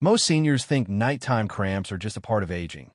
Most seniors think nighttime cramps are just a part of aging.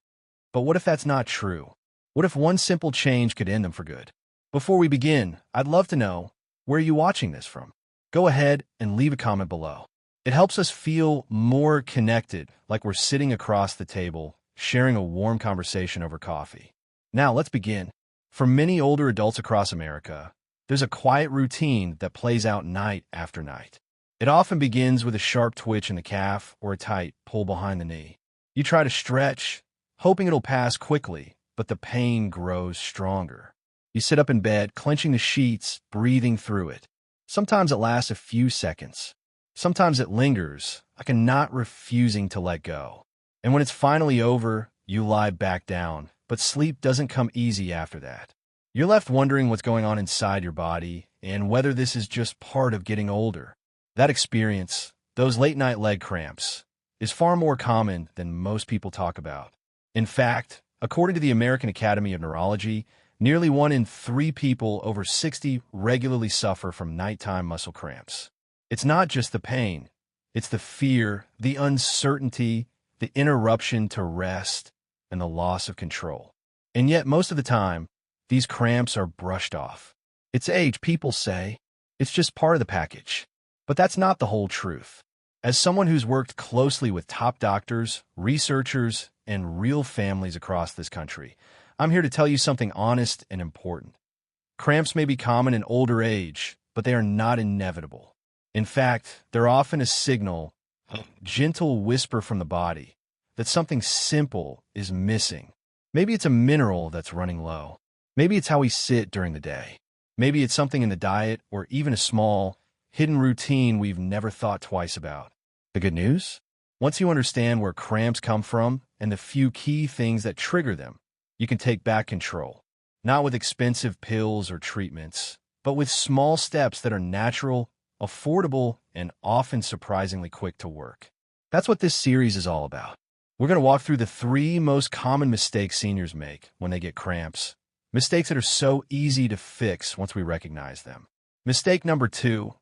But what if that's not true? What if one simple change could end them for good? Before we begin, I'd love to know, where are you watching this from? Go ahead and leave a comment below. It helps us feel more connected, like we're sitting across the table, sharing a warm conversation over coffee. Now, let's begin. For many older adults across America, there's a quiet routine that plays out night after night. It often begins with a sharp twitch in the calf or a tight pull behind the knee. You try to stretch, hoping it'll pass quickly, but the pain grows stronger. You sit up in bed, clenching the sheets, breathing through it. Sometimes it lasts a few seconds. Sometimes it lingers, like a knot refusing to let go. And when it's finally over, you lie back down, but sleep doesn't come easy after that. You're left wondering what's going on inside your body and whether this is just part of getting older. That experience, those late-night leg cramps, is far more common than most people talk about. In fact, according to the American Academy of Neurology, nearly 1 in 3 people over 60 regularly suffer from nighttime muscle cramps. It's not just the pain, it's the fear, the uncertainty, the interruption to rest, and the loss of control. And yet, most of the time, these cramps are brushed off. It's age, people say. It's just part of the package. But that's not the whole truth. As someone who's worked closely with top doctors, researchers, and real families across this country, I'm here to tell you something honest and important. Cramps may be common in older age, but they are not inevitable. In fact, they're often a signal, a gentle whisper from the body, that something simple is missing. Maybe it's a mineral that's running low. Maybe it's how we sit during the day. Maybe it's something in the diet or even a small, hidden routine we've never thought twice about. The good news? Once you understand where cramps come from and the few key things that trigger them, you can take back control. Not with expensive pills or treatments, but with small steps that are natural, affordable, and often surprisingly quick to work. That's what this series is all about. We're going to walk through the 3 most common mistakes seniors make when they get cramps. Mistakes that are so easy to fix once we recognize them. Mistake number 2,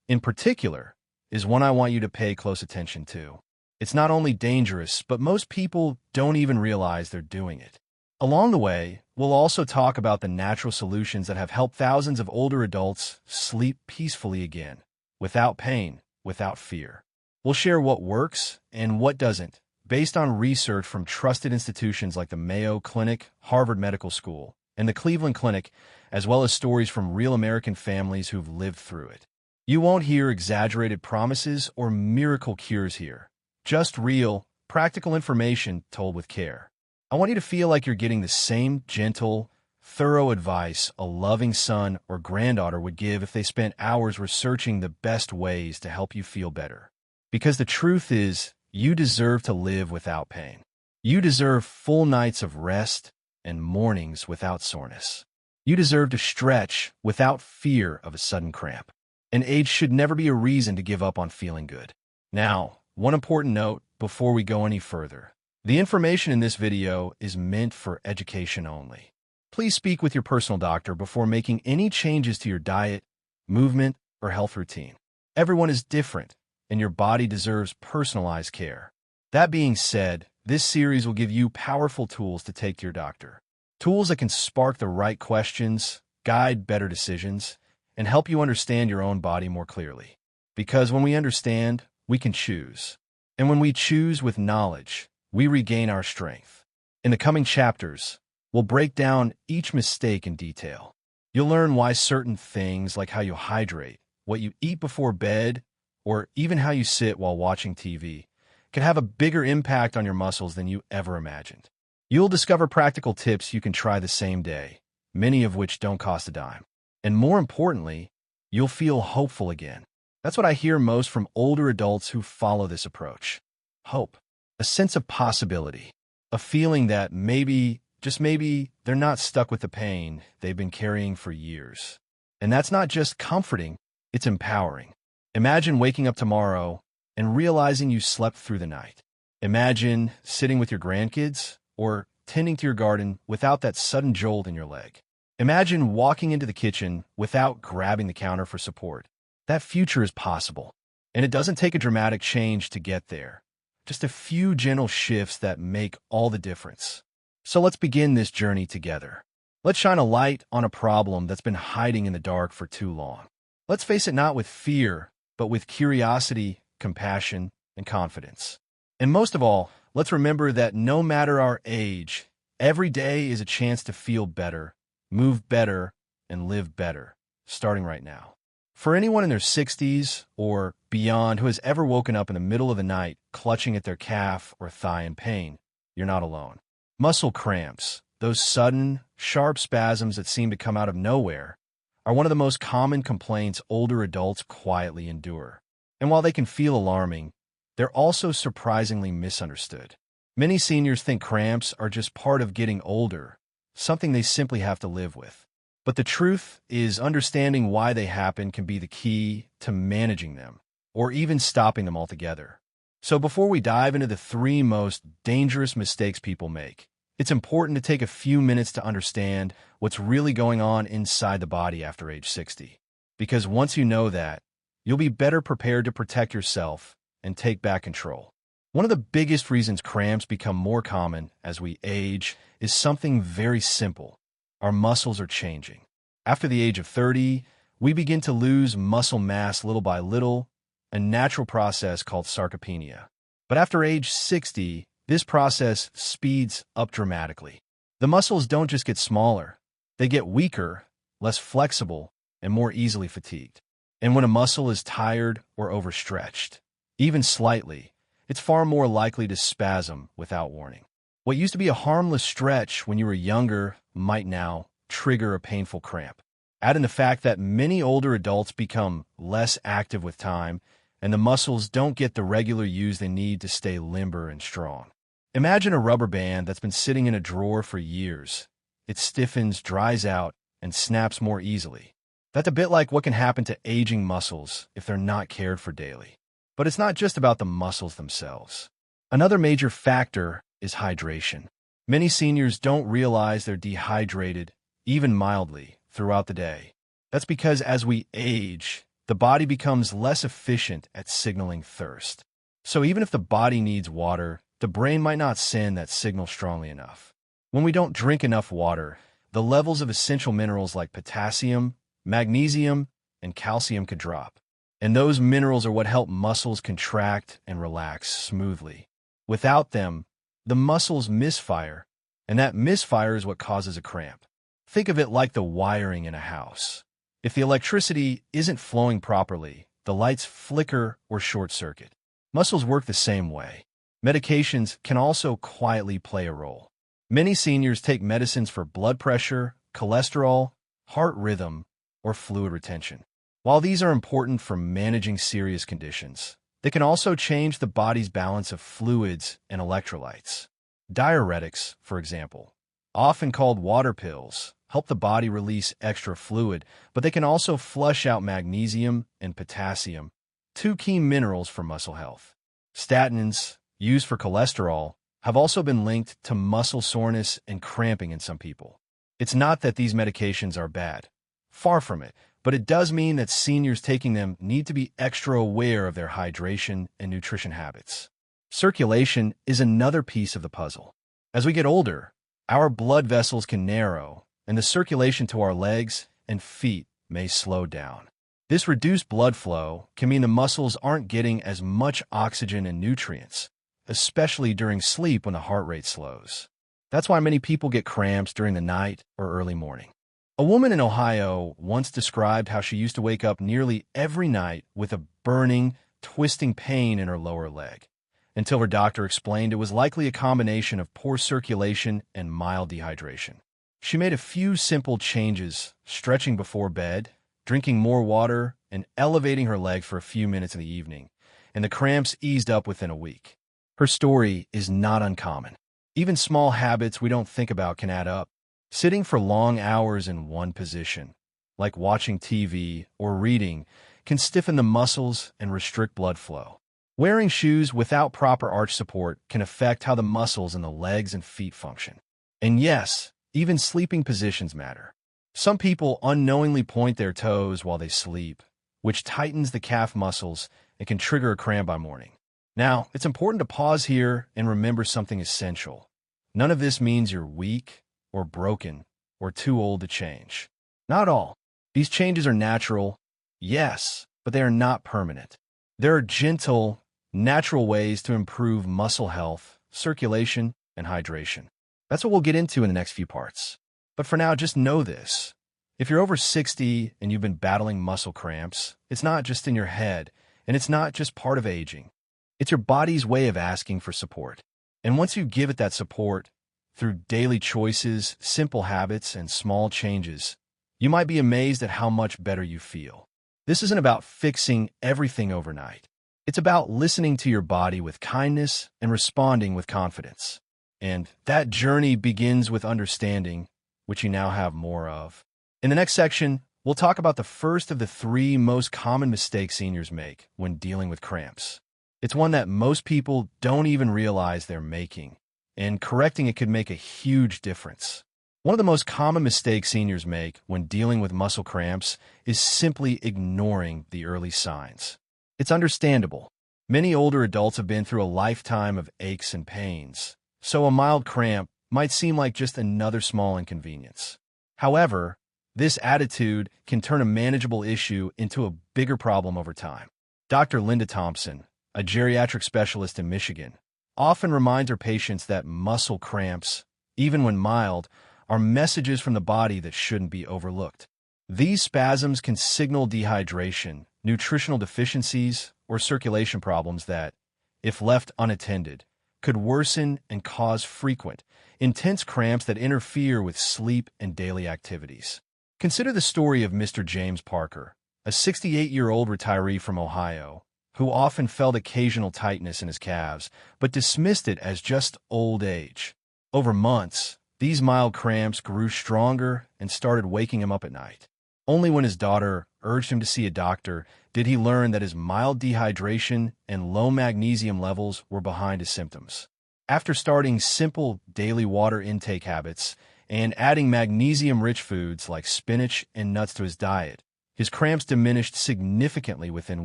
in particular, is one I want you to pay close attention to. It's not only dangerous, but most people don't even realize they're doing it. Along the way, we'll also talk about the natural solutions that have helped thousands of older adults sleep peacefully again, without pain, without fear. We'll share what works and what doesn't, based on research from trusted institutions like the Mayo Clinic, Harvard Medical School, and the Cleveland Clinic, as well as stories from real American families who've lived through it. You won't hear exaggerated promises or miracle cures here. Just real, practical information told with care. I want you to feel like you're getting the same gentle, thorough advice a loving son or granddaughter would give if they spent hours researching the best ways to help you feel better. Because the truth is, you deserve to live without pain. You deserve full nights of rest and mornings without soreness. You deserve to stretch without fear of a sudden cramp. And age should never be a reason to give up on feeling good. Now, one important note before we go any further. The information in this video is meant for education only. Please speak with your personal doctor before making any changes to your diet, movement, or health routine. Everyone is different, and your body deserves personalized care. That being said, this series will give you powerful tools to take to your doctor. Tools that can spark the right questions, guide better decisions, and help you understand your own body more clearly. Because when we understand, we can choose. And when we choose with knowledge, we regain our strength. In the coming chapters, we'll break down each mistake in detail. You'll learn why certain things, like how you hydrate, what you eat before bed, or even how you sit while watching TV, can have a bigger impact on your muscles than you ever imagined. You'll discover practical tips you can try the same day, many of which don't cost a dime. And more importantly, you'll feel hopeful again. That's what I hear most from older adults who follow this approach. Hope. A sense of possibility. A feeling that maybe, just maybe, they're not stuck with the pain they've been carrying for years. And that's not just comforting, it's empowering. Imagine waking up tomorrow and realizing you slept through the night. Imagine sitting with your grandkids or tending to your garden without that sudden jolt in your leg. Imagine walking into the kitchen without grabbing the counter for support. That future is possible, and it doesn't take a dramatic change to get there. Just a few gentle shifts that make all the difference. So let's begin this journey together. Let's shine a light on a problem that's been hiding in the dark for too long. Let's face it not with fear, but with curiosity, compassion, and confidence. And most of all, let's remember that no matter our age, every day is a chance to feel better, move better, and live better, starting right now. For anyone in their 60s or beyond who has ever woken up in the middle of the night clutching at their calf or thigh in pain, you're not alone. Muscle cramps, those sudden, sharp spasms that seem to come out of nowhere, are one of the most common complaints older adults quietly endure. And while they can feel alarming, they're also surprisingly misunderstood. Many seniors think cramps are just part of getting older, something they simply have to live with. But the truth is, understanding why they happen can be the key to managing them, or even stopping them altogether. So before we dive into the 3 most dangerous mistakes people make, it's important to take a few minutes to understand what's really going on inside the body after age 60. Because once you know that, you'll be better prepared to protect yourself and take back control. One of the biggest reasons cramps become more common as we age is something very simple. Our muscles are changing. After the age of 30, we begin to lose muscle mass little by little, a natural process called sarcopenia. But after age 60, this process speeds up dramatically. The muscles don't just get smaller, they get weaker, less flexible, and more easily fatigued. And when a muscle is tired or overstretched, even slightly, it's far more likely to spasm without warning. What used to be a harmless stretch when you were younger might now trigger a painful cramp. Add in the fact that many older adults become less active with time, and the muscles don't get the regular use they need to stay limber and strong. Imagine a rubber band that's been sitting in a drawer for years. It stiffens, dries out, and snaps more easily. That's a bit like what can happen to aging muscles if they're not cared for daily. But it's not just about the muscles themselves. Another major factor is hydration. Many seniors don't realize they're dehydrated, even mildly, throughout the day. That's because as we age, the body becomes less efficient at signaling thirst. So even if the body needs water, the brain might not send that signal strongly enough. When we don't drink enough water, the levels of essential minerals like potassium, magnesium, and calcium could drop. And those minerals are what help muscles contract and relax smoothly. Without them, the muscles misfire, and that misfire is what causes a cramp. Think of it like the wiring in a house. If the electricity isn't flowing properly, the lights flicker or short-circuit. Muscles work the same way. Medications can also quietly play a role. Many seniors take medicines for blood pressure, cholesterol, heart rhythm, or fluid retention. While these are important for managing serious conditions, they can also change the body's balance of fluids and electrolytes. Diuretics, for example, often called water pills, help the body release extra fluid, but they can also flush out magnesium and potassium, 2 key minerals for muscle health. Statins, used for cholesterol, have also been linked to muscle soreness and cramping in some people. It's not that these medications are bad. Far from it. But it does mean that seniors taking them need to be extra aware of their hydration and nutrition habits. Circulation is another piece of the puzzle. As we get older, our blood vessels can narrow, and the circulation to our legs and feet may slow down. This reduced blood flow can mean the muscles aren't getting as much oxygen and nutrients, especially during sleep when the heart rate slows. That's why many people get cramps during the night or early morning. A woman in Ohio once described how she used to wake up nearly every night with a burning, twisting pain in her lower leg, until her doctor explained it was likely a combination of poor circulation and mild dehydration. She made a few simple changes, stretching before bed, drinking more water, and elevating her leg for a few minutes in the evening, and the cramps eased up within a week. Her story is not uncommon. Even small habits we don't think about can add up. Sitting for long hours in one position, like watching TV or reading, can stiffen the muscles and restrict blood flow. Wearing shoes without proper arch support can affect how the muscles in the legs and feet function. And yes, even sleeping positions matter. Some people unknowingly point their toes while they sleep, which tightens the calf muscles and can trigger a cramp by morning. Now, it's important to pause here and remember something essential. None of this means you're weak or broken or too old to change. Not at all. These changes are natural, yes, but they are not permanent. There are gentle, natural ways to improve muscle health, circulation, and hydration. That's what we'll get into in the next few parts. But for now, just know this. If you're over 60 and you've been battling muscle cramps, it's not just in your head, and it's not just part of aging. It's your body's way of asking for support. And once you give it that support, through daily choices, simple habits, and small changes, you might be amazed at how much better you feel. This isn't about fixing everything overnight. It's about listening to your body with kindness and responding with confidence. And that journey begins with understanding, which you now have more of. In the next section, we'll talk about the first of the 3 most common mistakes seniors make when dealing with cramps. It's one that most people don't even realize they're making, and correcting it could make a huge difference. One of the most common mistakes seniors make when dealing with muscle cramps is simply ignoring the early signs. It's understandable. Many older adults have been through a lifetime of aches and pains, so a mild cramp might seem like just another small inconvenience. However, this attitude can turn a manageable issue into a bigger problem over time. Dr. Linda Thompson, a geriatric specialist in Michigan, often reminds her patients that muscle cramps, even when mild, are messages from the body that shouldn't be overlooked. These spasms can signal dehydration, nutritional deficiencies, or circulation problems that, if left unattended, could worsen and cause frequent, intense cramps that interfere with sleep and daily activities. Consider the story of Mr. James Parker, a 68-year-old retiree from Ohio, who often felt occasional tightness in his calves, but dismissed it as just old age. Over months, these mild cramps grew stronger and started waking him up at night. Only when his daughter urged him to see a doctor did he learn that his mild dehydration and low magnesium levels were behind his symptoms. After starting simple daily water intake habits and adding magnesium-rich foods like spinach and nuts to his diet, his cramps diminished significantly within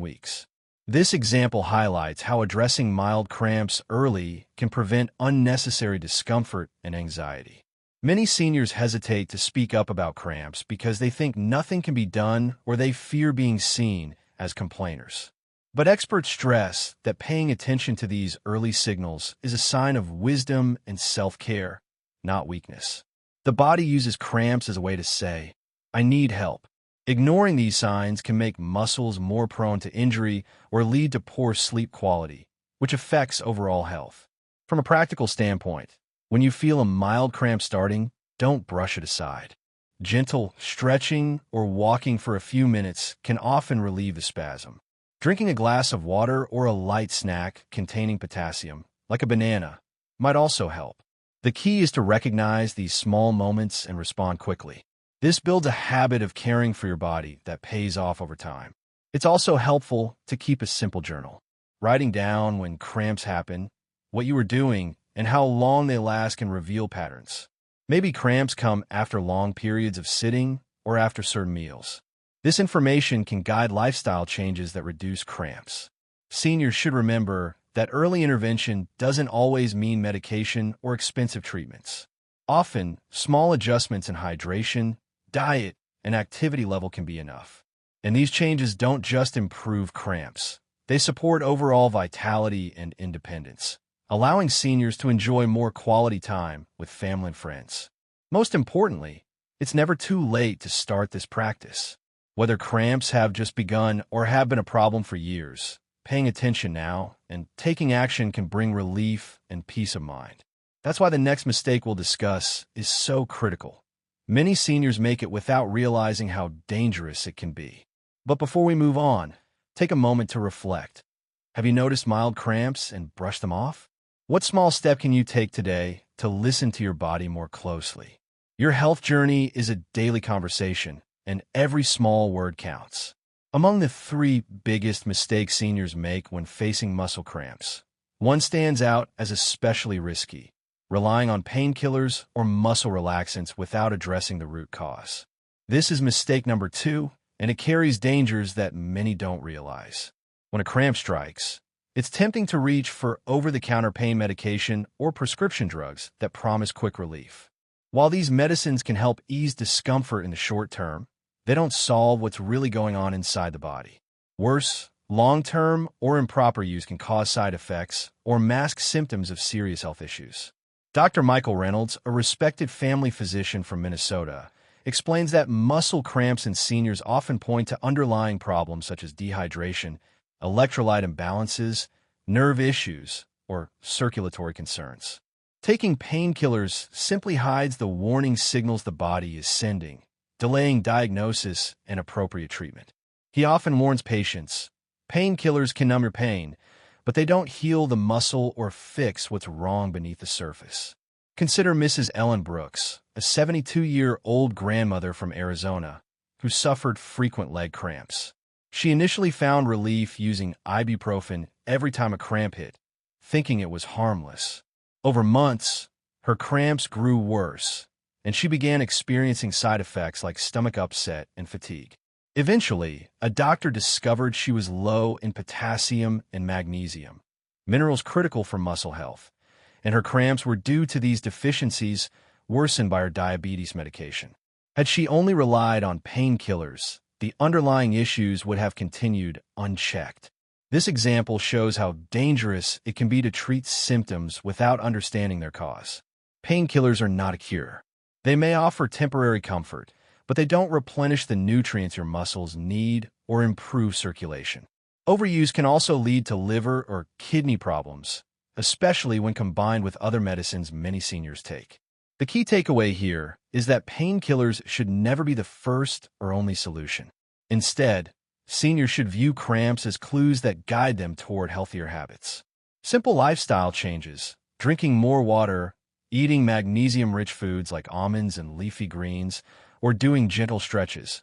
weeks. This example highlights how addressing mild cramps early can prevent unnecessary discomfort and anxiety. Many seniors hesitate to speak up about cramps because they think nothing can be done or they fear being seen as complainers. But experts stress that paying attention to these early signals is a sign of wisdom and self-care, not weakness. The body uses cramps as a way to say, "I need help." Ignoring these signs can make muscles more prone to injury or lead to poor sleep quality, which affects overall health. From a practical standpoint, when you feel a mild cramp starting, don't brush it aside. Gentle stretching or walking for a few minutes can often relieve the spasm. Drinking a glass of water or a light snack containing potassium, like a banana, might also help. The key is to recognize these small moments and respond quickly. This builds a habit of caring for your body that pays off over time. It's also helpful to keep a simple journal. Writing down when cramps happen, what you were doing, and how long they last can reveal patterns. Maybe cramps come after long periods of sitting or after certain meals. This information can guide lifestyle changes that reduce cramps. Seniors should remember that early intervention doesn't always mean medication or expensive treatments. Often, small adjustments in hydration, diet, and activity level can be enough. And these changes don't just improve cramps. They support overall vitality and independence, allowing seniors to enjoy more quality time with family and friends. Most importantly, it's never too late to start this practice. Whether cramps have just begun or have been a problem for years, paying attention now and taking action can bring relief and peace of mind. That's why the next mistake we'll discuss is so critical. Many seniors make it without realizing how dangerous it can be. But before we move on, take a moment to reflect. Have you noticed mild cramps and brushed them off? What small step can you take today to listen to your body more closely? Your health journey is a daily conversation, and every small word counts. Among the 3 biggest mistakes seniors make when facing muscle cramps, one stands out as especially risky: relying on painkillers or muscle relaxants without addressing the root cause. This is mistake number 2, and it carries dangers that many don't realize. When a cramp strikes, It's tempting to reach for over-the-counter pain medication or prescription drugs that promise quick relief. While these medicines can help ease discomfort in the short term, they don't solve what's really going on inside the body. Worse, long-term or improper use can cause side effects or mask symptoms of serious health issues. Dr. Michael Reynolds, a respected family physician from Minnesota, explains that muscle cramps in seniors often point to underlying problems such as dehydration, electrolyte imbalances, nerve issues, or circulatory concerns. Taking painkillers simply hides the warning signals the body is sending, delaying diagnosis and appropriate treatment. He often warns patients, painkillers can numb your pain, but they don't heal the muscle or fix what's wrong beneath the surface. Consider Mrs. Ellen Brooks, a 72-year-old grandmother from Arizona who suffered frequent leg cramps. She initially found relief using ibuprofen every time a cramp hit, thinking it was harmless. Over months, her cramps grew worse, and she began experiencing side effects like stomach upset and fatigue. Eventually, a doctor discovered she was low in potassium and magnesium, minerals critical for muscle health, and her cramps were due to these deficiencies worsened by her diabetes medication. Had she only relied on painkillers, the underlying issues would have continued unchecked. This example shows how dangerous it can be to treat symptoms without understanding their cause. Painkillers are not a cure. They may offer temporary comfort, but they don't replenish the nutrients your muscles need or improve circulation. Overuse can also lead to liver or kidney problems, especially when combined with other medicines many seniors take. The key takeaway here is that painkillers should never be the first or only solution. Instead, seniors should view cramps as clues that guide them toward healthier habits. Simple lifestyle changes, drinking more water, eating magnesium-rich foods like almonds and leafy greens, or doing gentle stretches,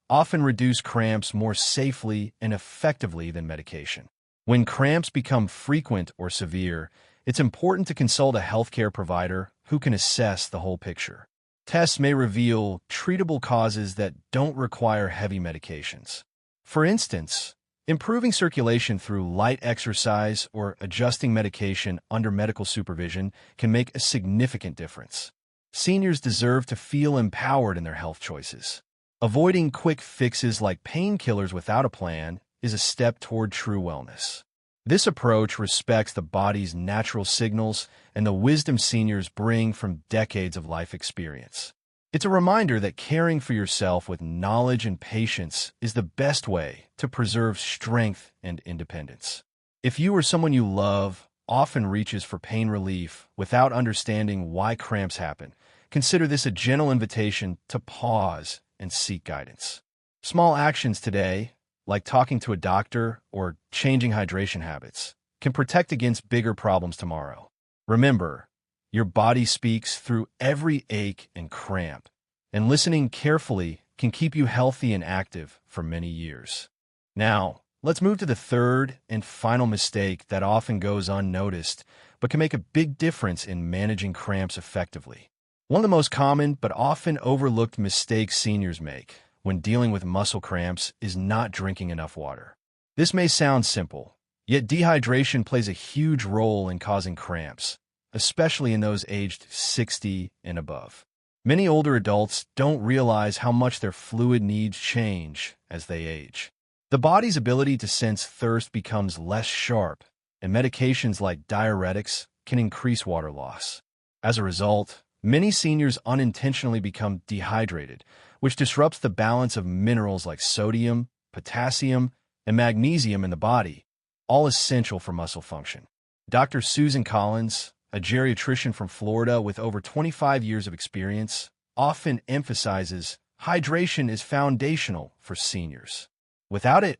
often reduce cramps more safely and effectively than medication. When cramps become frequent or severe, it's important to consult a healthcare provider who can assess the whole picture. Tests may reveal treatable causes that don't require heavy medications. For instance, improving circulation through light exercise or adjusting medication under medical supervision can make a significant difference. Seniors deserve to feel empowered in their health choices. Avoiding quick fixes like painkillers without a plan is a step toward true wellness. This approach respects the body's natural signals and the wisdom seniors bring from decades of life experience. It's a reminder that caring for yourself with knowledge and patience is the best way to preserve strength and independence. If you or someone you love often reaches for pain relief without understanding why cramps happen, consider this a gentle invitation to pause and seek guidance. Small actions today, like talking to a doctor or changing hydration habits, can protect against bigger problems tomorrow. Remember, your body speaks through every ache and cramp, and listening carefully can keep you healthy and active for many years. Now, let's move to the third and final mistake that often goes unnoticed, but can make a big difference in managing cramps effectively. One of the most common but often overlooked mistakes seniors make when dealing with muscle cramps is not drinking enough water. This may sound simple, yet dehydration plays a huge role in causing cramps, especially in those aged 60 and above. Many older adults don't realize how much their fluid needs change as they age. The body's ability to sense thirst becomes less sharp, and medications like diuretics can increase water loss. As a result, many seniors unintentionally become dehydrated, which disrupts the balance of minerals like sodium, potassium, and magnesium in the body, all essential for muscle function. Dr. Susan Collins, a geriatrician from Florida with over 25 years of experience, often emphasizes hydration is foundational for seniors. Without it,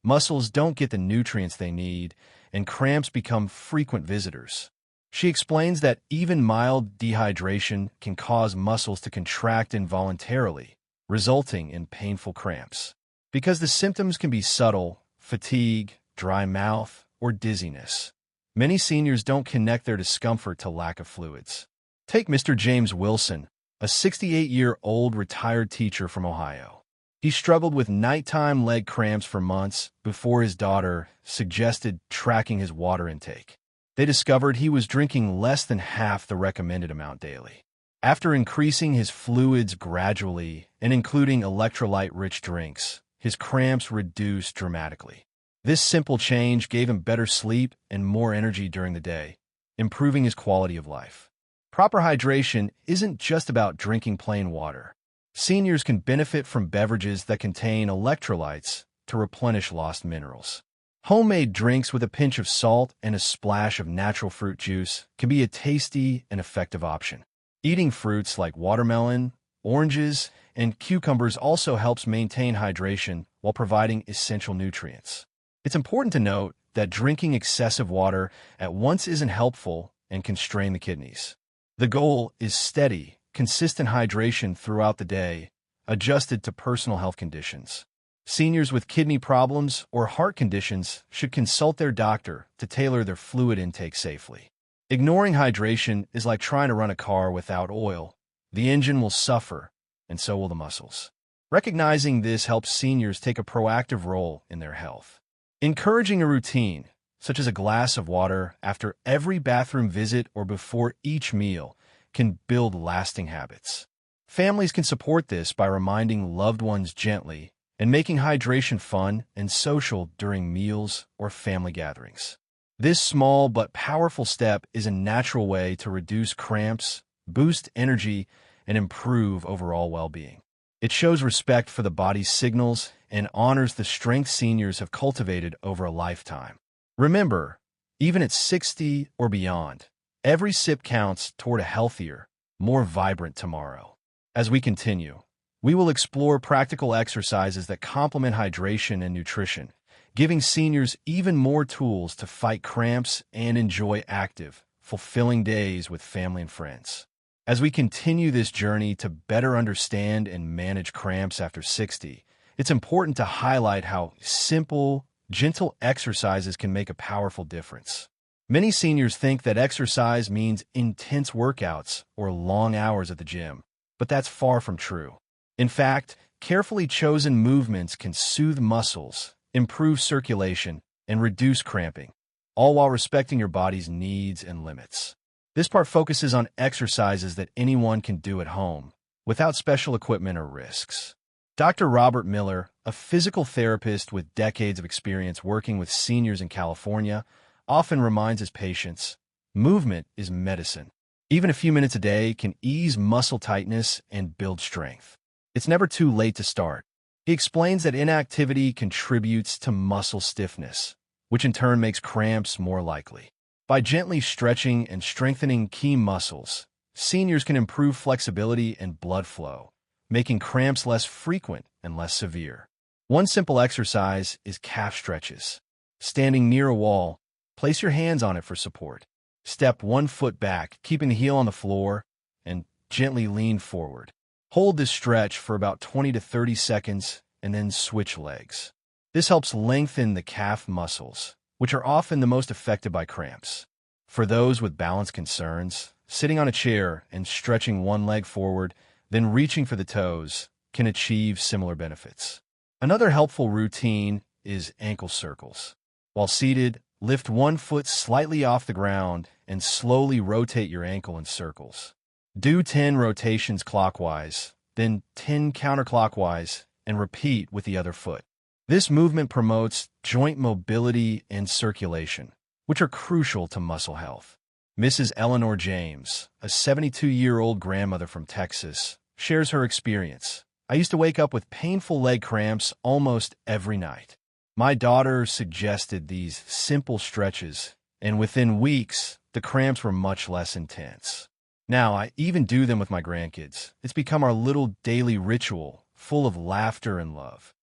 muscles don't get the nutrients they need, and cramps become frequent visitors. She explains that even mild dehydration can cause muscles to contract involuntarily, resulting in painful cramps. Because the symptoms can be subtle, fatigue, dry mouth, or dizziness, many seniors don't connect their discomfort to lack of fluids. Take Mr. James Wilson, a 68-year-old retired teacher from Ohio. He struggled with nighttime leg cramps for months before his daughter suggested tracking his water intake. They discovered he was drinking less than half the recommended amount daily. After increasing his fluids gradually and including electrolyte-rich drinks, his cramps reduced dramatically. This simple change gave him better sleep and more energy during the day, improving his quality of life. Proper hydration isn't just about drinking plain water. Seniors can benefit from beverages that contain electrolytes to replenish lost minerals. Homemade drinks with a pinch of salt and a splash of natural fruit juice can be a tasty and effective option. Eating fruits like watermelon, oranges, and cucumbers also helps maintain hydration while providing essential nutrients. It's important to note that drinking excessive water at once isn't helpful and can strain the kidneys. The goal is steady, consistent hydration throughout the day, adjusted to personal health conditions. Seniors with kidney problems or heart conditions should consult their doctor to tailor their fluid intake safely. Ignoring hydration is like trying to run a car without oil. The engine will suffer, and so will the muscles. Recognizing this helps seniors take a proactive role in their health. Encouraging a routine, such as a glass of water after every bathroom visit or before each meal, can build lasting habits. Families can support this by reminding loved ones gently and making hydration fun and social during meals or family gatherings. This small but powerful step is a natural way to reduce cramps, boost energy, and improve overall well-being. It shows respect for the body's signals and honors the strength seniors have cultivated over a lifetime. Remember, even at 60 or beyond, every sip counts toward a healthier, more vibrant tomorrow. As we continue, we will explore practical exercises that complement hydration and nutrition, giving seniors even more tools to fight cramps and enjoy active, fulfilling days with family and friends. As we continue this journey to better understand and manage cramps after 60, it's important to highlight how simple, gentle exercises can make a powerful difference. Many seniors think that exercise means intense workouts or long hours at the gym, but that's far from true. In fact, carefully chosen movements can soothe muscles, improve circulation, and reduce cramping, all while respecting your body's needs and limits. This part focuses on exercises that anyone can do at home, without special equipment or risks. Dr. Robert Miller, a physical therapist with decades of experience working with seniors in California, often reminds his patients, movement is medicine. Even a few minutes a day can ease muscle tightness and build strength. It's never too late to start. He explains that inactivity contributes to muscle stiffness, which in turn makes cramps more likely. By gently stretching and strengthening key muscles, seniors can improve flexibility and blood flow, making cramps less frequent and less severe. One simple exercise is calf stretches. Standing near a wall, place your hands on it for support. Step one foot back, keeping the heel on the floor, and gently lean forward. Hold this stretch for about 20 to 30 seconds and then switch legs. This helps lengthen the calf muscles, which are often the most affected by cramps. For those with balance concerns, sitting on a chair and stretching one leg forward, then reaching for the toes, can achieve similar benefits. Another helpful routine is ankle circles. While seated, lift one foot slightly off the ground and slowly rotate your ankle in circles. Do 10 rotations clockwise, then 10 counterclockwise, and repeat with the other foot. This movement promotes joint mobility and circulation, which are crucial to muscle health. Mrs. Eleanor James, a 72-year-old grandmother from Texas, shares her experience. I used to wake up with painful leg cramps almost every night. My daughter suggested these simple stretches, and within weeks, the cramps were much less intense. Now, I even do them with my grandkids. It's become our little daily ritual, full of laughter and love.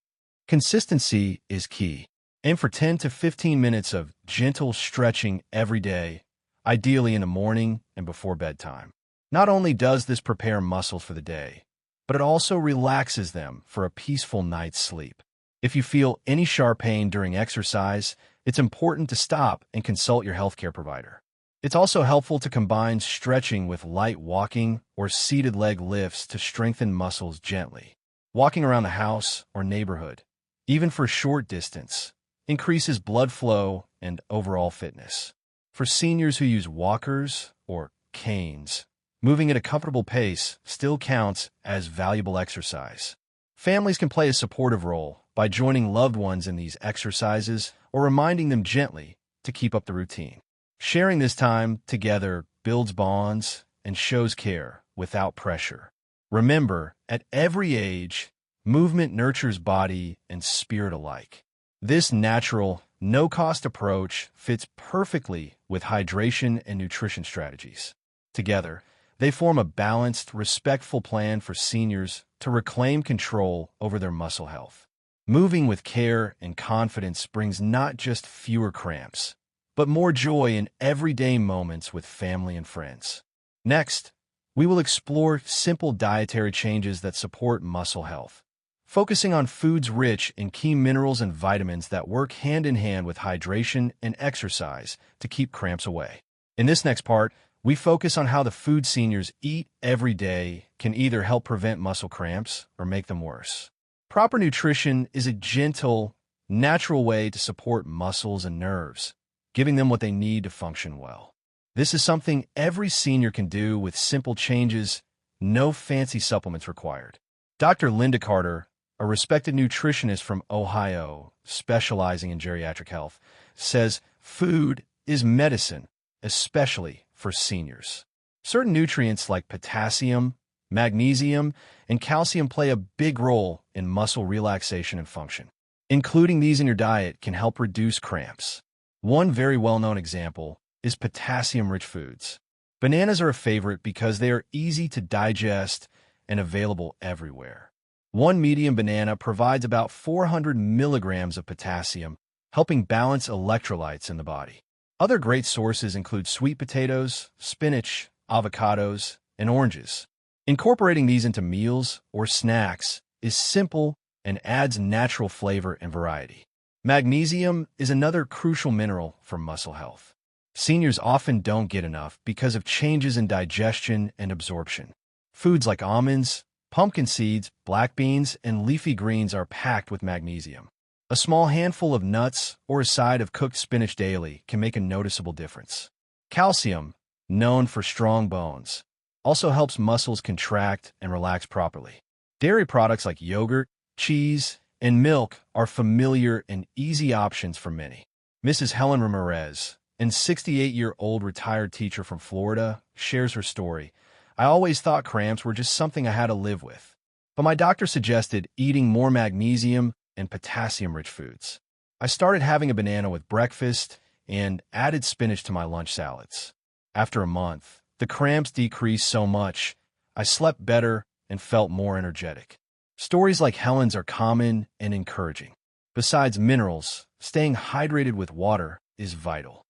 Consistency is key. Aim for 10 to 15 minutes of gentle stretching every day, ideally in the morning and before bedtime. Not only does this prepare muscles for the day, but it also relaxes them for a peaceful night's sleep. If you feel any sharp pain during exercise, it's important to stop and consult your healthcare provider. It's also helpful to combine stretching with light walking or seated leg lifts to strengthen muscles gently. Walking around the house or neighborhood, even for a short distance, increases blood flow and overall fitness. For seniors who use walkers or canes, moving at a comfortable pace still counts as valuable exercise. Families can play a supportive role by joining loved ones in these exercises or reminding them gently to keep up the routine. Sharing this time together builds bonds and shows care without pressure. Remember, at every age, movement nurtures body and spirit alike. This natural, no-cost approach fits perfectly with hydration and nutrition strategies. Together, they form a balanced, respectful plan for seniors to reclaim control over their muscle health. Moving with care and confidence brings not just fewer cramps, but more joy in everyday moments with family and friends. Next, we will explore simple dietary changes that support muscle health, focusing on foods rich in key minerals and vitamins that work hand in hand with hydration and exercise to keep cramps away. In this next part, we focus on how the food seniors eat every day can either help prevent muscle cramps or make them worse. Proper nutrition is a gentle, natural way to support muscles and nerves, giving them what they need to function well. This is something every senior can do with simple changes, no fancy supplements required. Dr. Linda Carter, a respected nutritionist from Ohio, specializing in geriatric health, says food is medicine, especially for seniors. Certain nutrients like potassium, magnesium, and calcium play a big role in muscle relaxation and function. Including these in your diet can help reduce cramps. One very well-known example is potassium-rich foods. Bananas are a favorite because they are easy to digest and available everywhere. One medium banana provides about 400 milligrams of potassium, helping balance electrolytes in the body. Other great sources include sweet potatoes, spinach, avocados, and oranges. Incorporating these into meals or snacks is simple and adds natural flavor and variety. Magnesium is another crucial mineral for muscle health. Seniors often don't get enough because of changes in digestion and absorption. Foods like almonds, pumpkin seeds, black beans, and leafy greens are packed with magnesium. A small handful of nuts or a side of cooked spinach daily can make a noticeable difference. Calcium, known for strong bones, also helps muscles contract and relax properly. Dairy products like yogurt, cheese, and milk are familiar and easy options for many. Mrs. Helen Ramirez, an 68-year-old retired teacher from Florida, shares her story. I always thought cramps were just something I had to live with, but my doctor suggested eating more magnesium and potassium-rich foods. I started having a banana with breakfast and added spinach to my lunch salads. After a month, the cramps decreased so much, I slept better and felt more energetic. Stories like Helen's are common and encouraging. Besides minerals, staying hydrated with water is vital.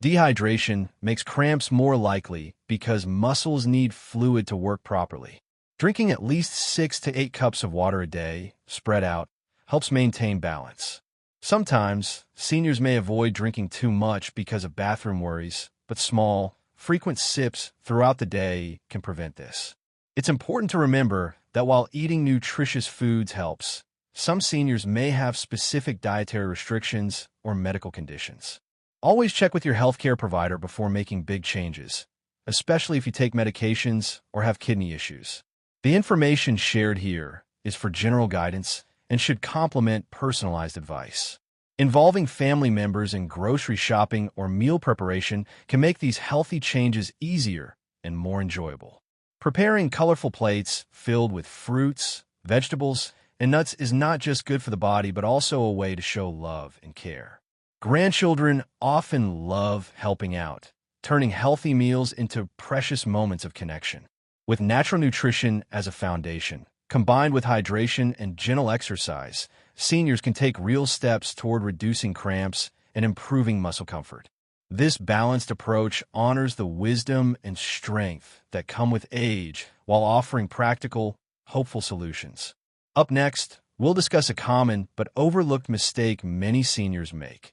Dehydration makes cramps more likely because muscles need fluid to work properly. Drinking at least 6 to 8 cups of water a day, spread out, helps maintain balance. Sometimes, seniors may avoid drinking too much because of bathroom worries, but small, frequent sips throughout the day can prevent this. It's important to remember that while eating nutritious foods helps, some seniors may have specific dietary restrictions or medical conditions. Always check with your healthcare provider before making big changes, especially if you take medications or have kidney issues. The information shared here is for general guidance and should complement personalized advice. Involving family members in grocery shopping or meal preparation can make these healthy changes easier and more enjoyable. Preparing colorful plates filled with fruits, vegetables, and nuts is not just good for the body, but also a way to show love and care. Grandchildren often love helping out, turning healthy meals into precious moments of connection. With natural nutrition as a foundation, combined with hydration and gentle exercise, seniors can take real steps toward reducing cramps and improving muscle comfort. This balanced approach honors the wisdom and strength that come with age while offering practical, hopeful solutions. Up next, we'll discuss a common but overlooked mistake many seniors make: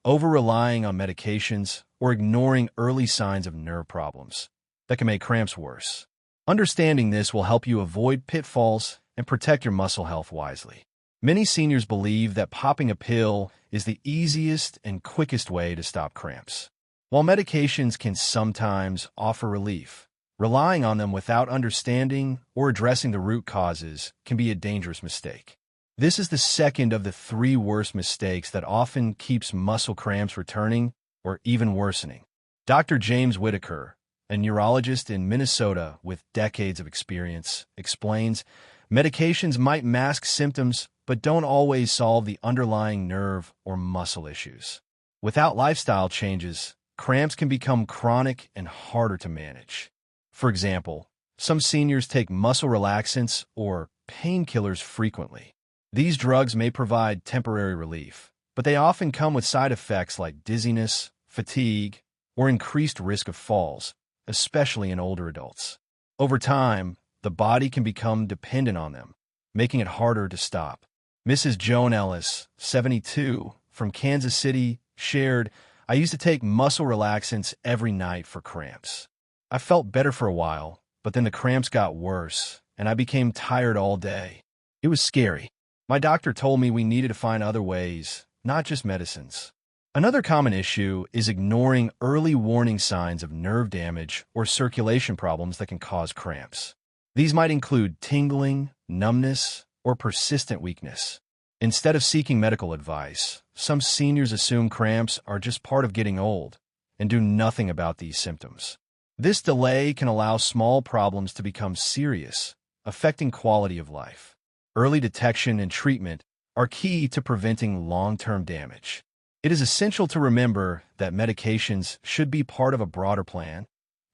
over-relying on medications or ignoring early signs of nerve problems that can make cramps worse. Understanding this will help you avoid pitfalls and protect your muscle health wisely. Many seniors believe that popping a pill is the easiest and quickest way to stop cramps. While medications can sometimes offer relief, relying on them without understanding or addressing the root causes can be a dangerous mistake. This is the second of the three worst mistakes that often keeps muscle cramps returning or even worsening. Dr. James Whitaker, a neurologist in Minnesota with decades of experience, explains medications might mask symptoms but don't always solve the underlying nerve or muscle issues. Without lifestyle changes, cramps can become chronic and harder to manage. For example, some seniors take muscle relaxants or painkillers frequently. These drugs may provide temporary relief, but they often come with side effects like dizziness, fatigue, or increased risk of falls, especially in older adults. Over time, the body can become dependent on them, making it harder to stop. Mrs. Joan Ellis, 72, from Kansas City, shared, "I used to take muscle relaxants every night for cramps. I felt better for a while, but then the cramps got worse, and I became tired all day. It was scary. My doctor told me we needed to find other ways, not just medicines." Another common issue is ignoring early warning signs of nerve damage or circulation problems that can cause cramps. These might include tingling, numbness, or persistent weakness. Instead of seeking medical advice, some seniors assume cramps are just part of getting old and do nothing about these symptoms. This delay can allow small problems to become serious, affecting quality of life. Early detection and treatment are key to preventing long-term damage. It is essential to remember that medications should be part of a broader plan,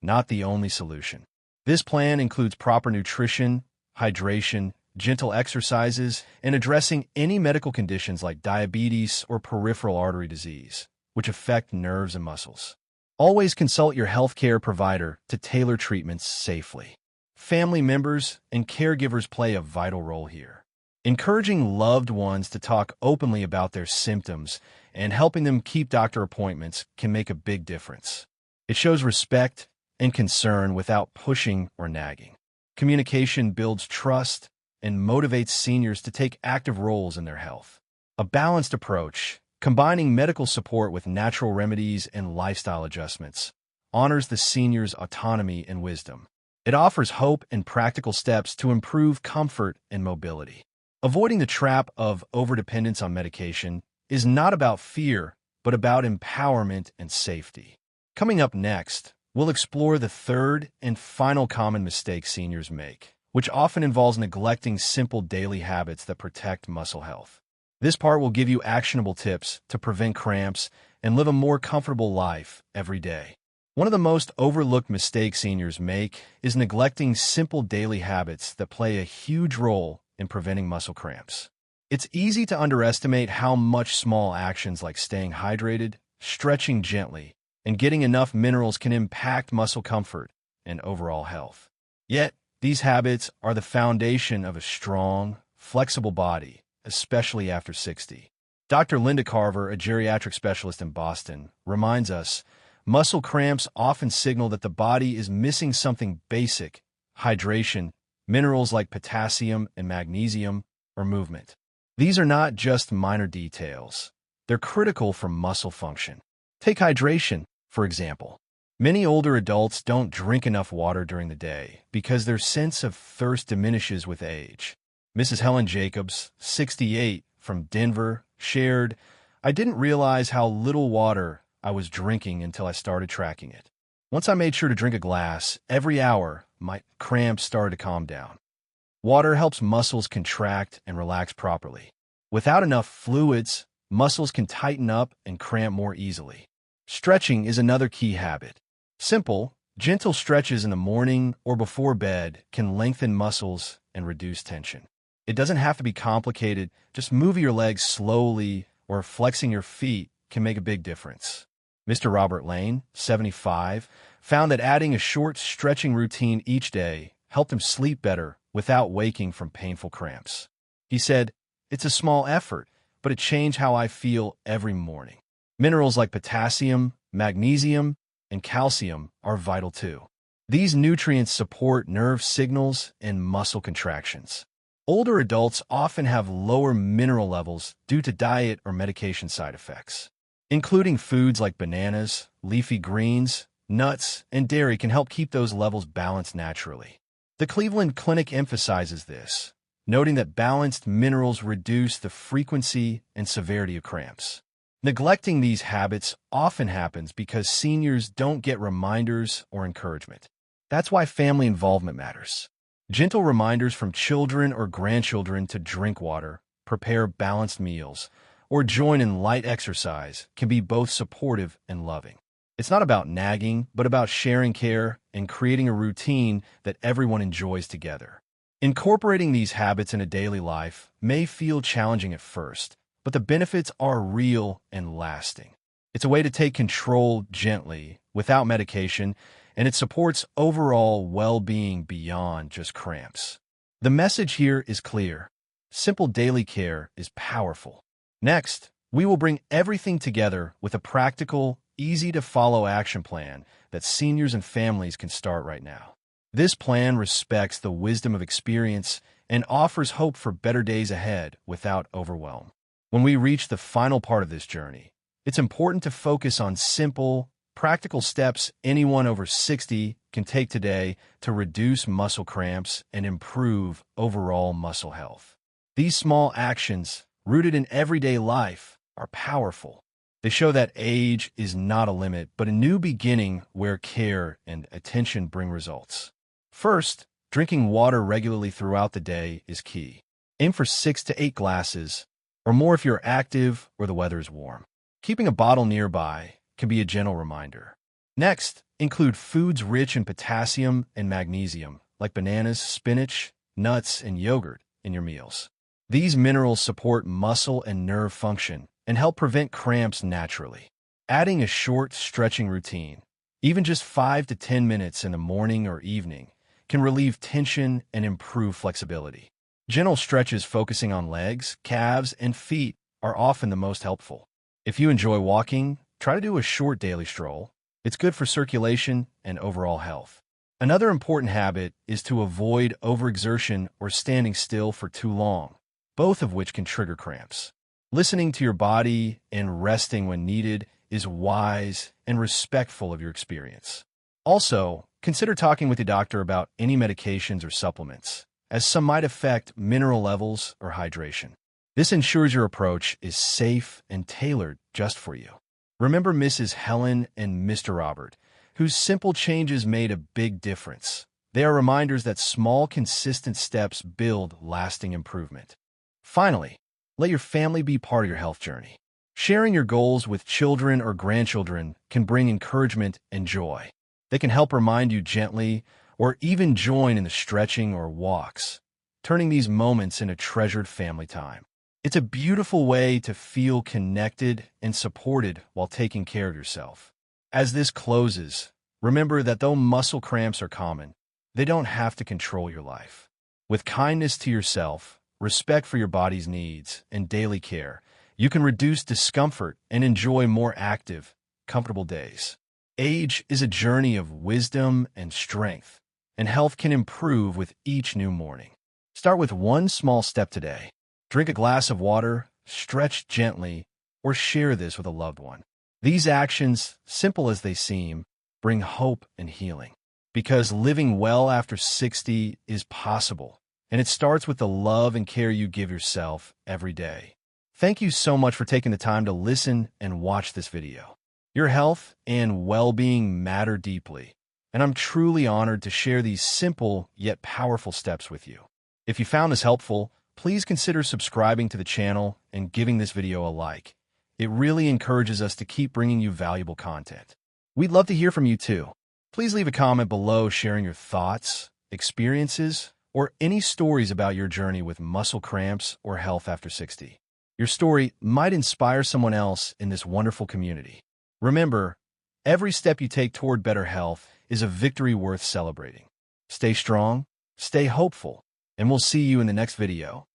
not the only solution. This plan includes proper nutrition, hydration, gentle exercises, and addressing any medical conditions like diabetes or peripheral artery disease, which affect nerves and muscles. Always consult your healthcare provider to tailor treatments safely. Family members and caregivers play a vital role here. Encouraging loved ones to talk openly about their symptoms and helping them keep doctor appointments can make a big difference. It shows respect and concern without pushing or nagging. Communication builds trust and motivates seniors to take active roles in their health. A balanced approach, combining medical support with natural remedies and lifestyle adjustments, honors the senior's autonomy and wisdom. It offers hope and practical steps to improve comfort and mobility. Avoiding the trap of overdependence on medication is not about fear, but about empowerment and safety. Coming up next, we'll explore the third and final common mistake seniors make, which often involves neglecting simple daily habits that protect muscle health. This part will give you actionable tips to prevent cramps and live a more comfortable life every day. One of the most overlooked mistakes seniors make is neglecting simple daily habits that play a huge role in preventing muscle cramps. It's easy to underestimate how much small actions like staying hydrated, stretching gently, and getting enough minerals can impact muscle comfort and overall health. Yet, these habits are the foundation of a strong, flexible body, especially after 60. Dr. Linda Carver, a geriatric specialist in Boston, reminds us, muscle cramps often signal that the body is missing something basic: hydration, minerals like potassium and magnesium, or movement. These are not just minor details. They're critical for muscle function. Take hydration, for example. Many older adults don't drink enough water during the day because their sense of thirst diminishes with age. Mrs. Helen Jacobs, 68, from Denver, shared, "I didn't realize how little water I was drinking until I started tracking it. Once I made sure to drink a glass every hour, my cramps started to calm down." Water helps muscles contract and relax properly. Without enough fluids, muscles can tighten up and cramp more easily. Stretching is another key habit. Simple, gentle stretches in the morning or before bed can lengthen muscles and reduce tension. It doesn't have to be complicated. Just moving your legs slowly or flexing your feet can make a big difference. Mr. Robert Lane, 75, found that adding a short stretching routine each day helped him sleep better without waking from painful cramps. He said, "It's a small effort, but it changed how I feel every morning." Minerals like potassium, magnesium, and calcium are vital too. These nutrients support nerve signals and muscle contractions. Older adults often have lower mineral levels due to diet or medication side effects. Including foods like bananas, leafy greens, nuts, and dairy can help keep those levels balanced naturally. The Cleveland Clinic emphasizes this, noting that balanced minerals reduce the frequency and severity of cramps. Neglecting these habits often happens because seniors don't get reminders or encouragement. That's why family involvement matters. Gentle reminders from children or grandchildren to drink water, prepare balanced meals, or join in light exercise can be both supportive and loving. It's not about nagging, but about sharing care and creating a routine that everyone enjoys together. Incorporating these habits into daily life may feel challenging at first, but the benefits are real and lasting. It's a way to take control gently, without medication, and it supports overall well-being beyond just cramps. The message here is clear. Simple daily care is powerful. Next, we will bring everything together with a practical, easy-to-follow action plan that seniors and families can start right now. This plan respects the wisdom of experience and offers hope for better days ahead without overwhelm. When we reach the final part of this journey, it's important to focus on simple, practical steps anyone over 60 can take today to reduce muscle cramps and improve overall muscle health. These small actions, rooted in everyday life, are powerful. They show that age is not a limit, but a new beginning where care and attention bring results. First, drinking water regularly throughout the day is key. Aim for 6 to 8 glasses, or more if you're active or the weather is warm. Keeping a bottle nearby can be a gentle reminder. Next, include foods rich in potassium and magnesium, like bananas, spinach, nuts, and yogurt, in your meals. These minerals support muscle and nerve function and help prevent cramps naturally. Adding a short stretching routine, even just 5 to 10 minutes in the morning or evening, can relieve tension and improve flexibility. Gentle stretches focusing on legs, calves, and feet are often the most helpful. If you enjoy walking, try to do a short daily stroll. It's good for circulation and overall health. Another important habit is to avoid overexertion or standing still for too long, both of which can trigger cramps. Listening to your body and resting when needed is wise and respectful of your experience. Also, consider talking with your doctor about any medications or supplements, as some might affect mineral levels or hydration. This ensures your approach is safe and tailored just for you. Remember Mrs. Helen and Mr. Robert, whose simple changes made a big difference. They are reminders that small, consistent steps build lasting improvement. Finally, let your family be part of your health journey. Sharing your goals with children or grandchildren can bring encouragement and joy. They can help remind you gently or even join in the stretching or walks, turning these moments into treasured family time. It's a beautiful way to feel connected and supported while taking care of yourself. As this closes, remember that though muscle cramps are common, they don't have to control your life. With kindness to yourself, respect for your body's needs, and daily care, you can reduce discomfort and enjoy more active, comfortable days. Age is a journey of wisdom and strength, and health can improve with each new morning. Start with one small step today. Drink a glass of water, stretch gently, or share this with a loved one. These actions, simple as they seem, bring hope and healing. Because living well after 60 is possible, and it starts with the love and care you give yourself every day. Thank you so much for taking the time to listen and watch this video. Your health and well-being matter deeply, and I'm truly honored to share these simple yet powerful steps with you. If you found this helpful, please consider subscribing to the channel and giving this video a like. It really encourages us to keep bringing you valuable content. We'd love to hear from you too. Please leave a comment below sharing your thoughts, experiences, or any stories about your journey with muscle cramps or health after 60. Your story might inspire someone else in this wonderful community. Remember, every step you take toward better health is a victory worth celebrating. Stay strong, stay hopeful, and we'll see you in the next video.